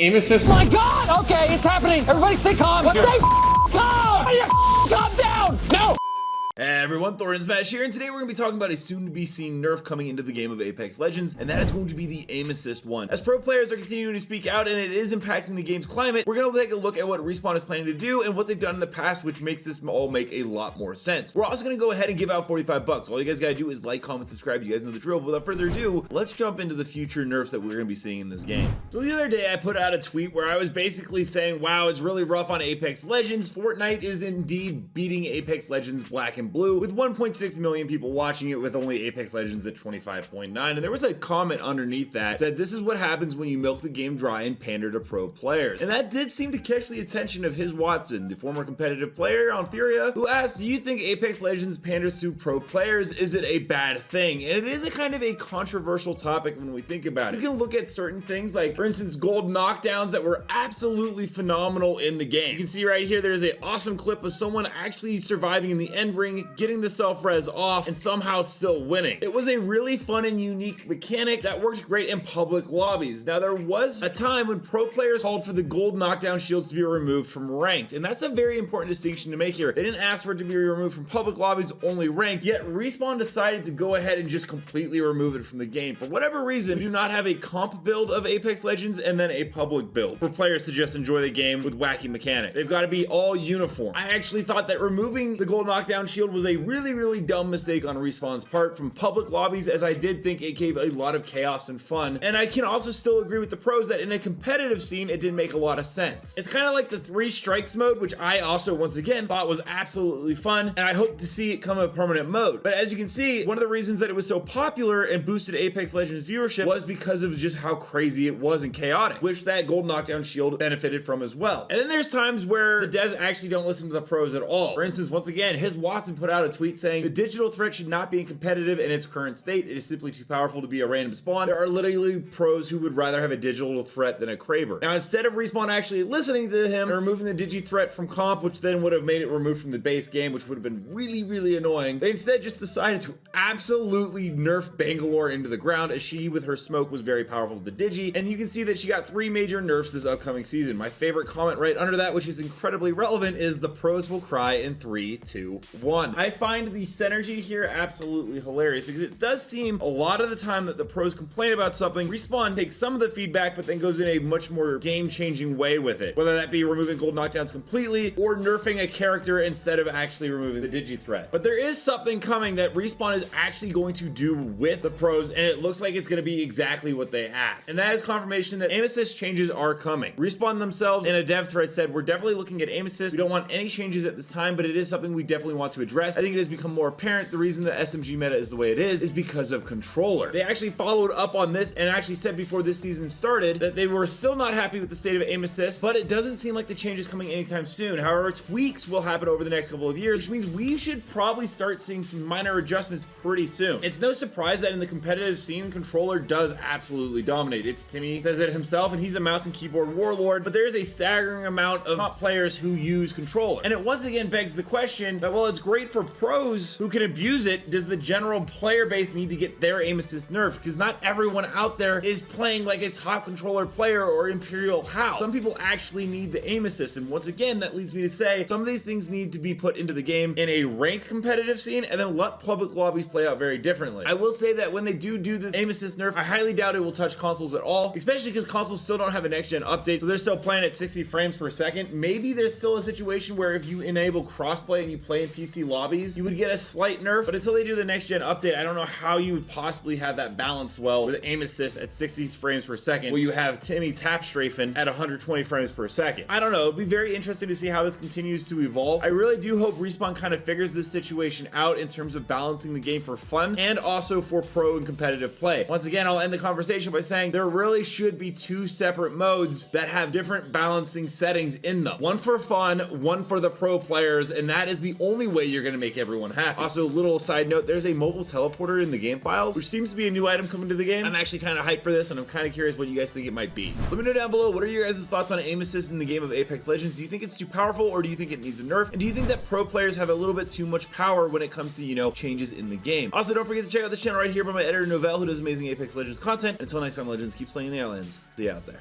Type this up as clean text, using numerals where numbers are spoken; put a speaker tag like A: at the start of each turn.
A: Aim assist.
B: My God! Okay, it's happening. Everybody stay calm. Let's stay calm. Calm down. No.
C: Hey everyone, Thordan Smash here, and today we're going to be talking about a soon-to-be-seen nerf coming into the game of Apex Legends, and that is going to be the aim assist one. As pro players are continuing to speak out and it is impacting the game's climate, we're going to take a look at what Respawn is planning to do and what they've done in the past, which makes this all make a lot more sense. We're also going to go ahead and give out 45 bucks. All you guys got to do is like, comment, subscribe. You guys know the drill. But without further ado, let's jump into the future nerfs that we're going to be seeing in this game. So the other day I put out a tweet where I was basically saying, wow, it's really rough on Apex Legends. Fortnite is indeed beating Apex Legends Black and Blue with 1.6 million people watching it, with only Apex Legends at 25.9. And there was a comment underneath that said, this is what happens when you milk the game dry and pander to pro players. And that did seem to catch the attention of His Watson, the former competitive player on Furia, who asked, do you think Apex Legends panders to pro players? Is it a bad thing? And it is a kind of a controversial topic when we think about it. You can look at certain things like, for instance, gold knockdowns that were absolutely phenomenal in the game. You can see right here, there's an awesome clip of someone actually surviving in the end ring, getting the self-res off, and somehow still winning. It was a really fun and unique mechanic that worked great in public lobbies. Now, there was a time when pro players called for the gold knockdown shields to be removed from ranked, and that's a very important distinction to make here. They didn't ask for it to be removed from public lobbies, only ranked, yet Respawn decided to go ahead and just completely remove it from the game. For whatever reason, we do not have a comp build of Apex Legends and then a public build for players to just enjoy the game with wacky mechanics. They've got to be all uniform. I actually thought that removing the gold knockdown shield was a really dumb mistake on Respawn's part from public lobbies, as I did think it gave a lot of chaos and fun. And I can also still agree with the pros that in a competitive scene, it didn't make a lot of sense. It's kind of like the 3 strikes mode, which I also, once again, thought was absolutely fun, and I hope to see it come a permanent mode. But as you can see, one of the reasons that it was so popular and boosted Apex Legends viewership was because of just how crazy it was and chaotic, which that gold knockdown shield benefited from as well. And then there's times where the devs actually don't listen to the pros at all. For instance, once again, His Watson put out a tweet saying, the digital threat should not be competitive in its current state. It is simply too powerful to be a random spawn. There are literally pros who would rather have a digital threat than a Kraber. Now, instead of Respawn actually listening to him and removing the digi threat from comp, which then would have made it removed from the base game, which would have been really annoying, they instead just decided to absolutely nerf Bangalore into the ground, as she, with her smoke, was very powerful with the digi. And you can see that she got 3 major nerfs this upcoming season. My favorite comment right under that, which is incredibly relevant, is the pros will cry in 3, 2, 1. I find the synergy here absolutely hilarious, because it does seem a lot of the time that the pros complain about something, Respawn takes some of the feedback but then goes in a much more game-changing way with it, whether that be removing gold knockdowns completely or nerfing a character instead of actually removing the digi threat. But there is something coming that Respawn is actually going to do with the pros, and it looks like it's going to be exactly what they asked, and that is confirmation that aim assist changes are coming. Respawn themselves in a dev thread said, we're definitely looking at aim assist. We don't want any changes at this time, but it is something we definitely want to address. I think it has become more apparent the reason that SMG meta is the way it is because of controller. They actually followed up on this and actually said before this season started that they were still not happy with the state of aim assist, but it doesn't seem like the change is coming anytime soon. However, tweaks will happen over the next couple of years, which means we should probably start seeing some minor adjustments pretty soon. It's no surprise that in the competitive scene, controller does absolutely dominate. It's Timmy says it himself, and he's a mouse and keyboard warlord, but there is a staggering amount of top players who use controller. And it once again begs the question that, well, it's great for pros who can abuse it. Does the general player base need to get their aim assist nerfed? Because not everyone out there is playing like a top controller player or Imperial How. Some people actually need the aim assist, and once again, that leads me to say some of these things need to be put into the game in a ranked competitive scene and then let public lobbies play out very differently. I will say that when they do this aim assist nerf, I highly doubt it will touch consoles at all, especially because consoles still don't have a next gen update, so they're still playing at 60 frames per second. Maybe there's still a situation where if you enable crossplay and you play in PC lobbies, you would get a slight nerf, but until they do the next gen update, I don't know how you would possibly have that balanced well with aim assist at 60 frames per second where you have Timmy tap strafing at 120 frames per second. I don't know. It'd be very interesting to see how this continues to evolve. I really do hope Respawn kind of figures this situation out in terms of balancing the game for fun and also for pro and competitive play. Once again, I'll end the conversation by saying there really should be 2 separate modes that have different balancing settings in them. One for fun, one for the pro players, and that is the only way you're going to make everyone happy. Also, little side note, there's a mobile teleporter in the game files, which seems to be a new item coming to the game. I'm actually kind of hyped for this, and I'm kind of curious what you guys think it might be. Let me know down below, what are your guys' thoughts on aim assist in the game of Apex Legends? Do you think it's too powerful, or do you think it needs a nerf? And do you think that pro players have a little bit too much power when it comes to, you know, changes in the game? Also, don't forget to check out this channel right here by my editor Novell, who does amazing Apex Legends content. Until next time, Legends, keep slaying the islands. See you out there.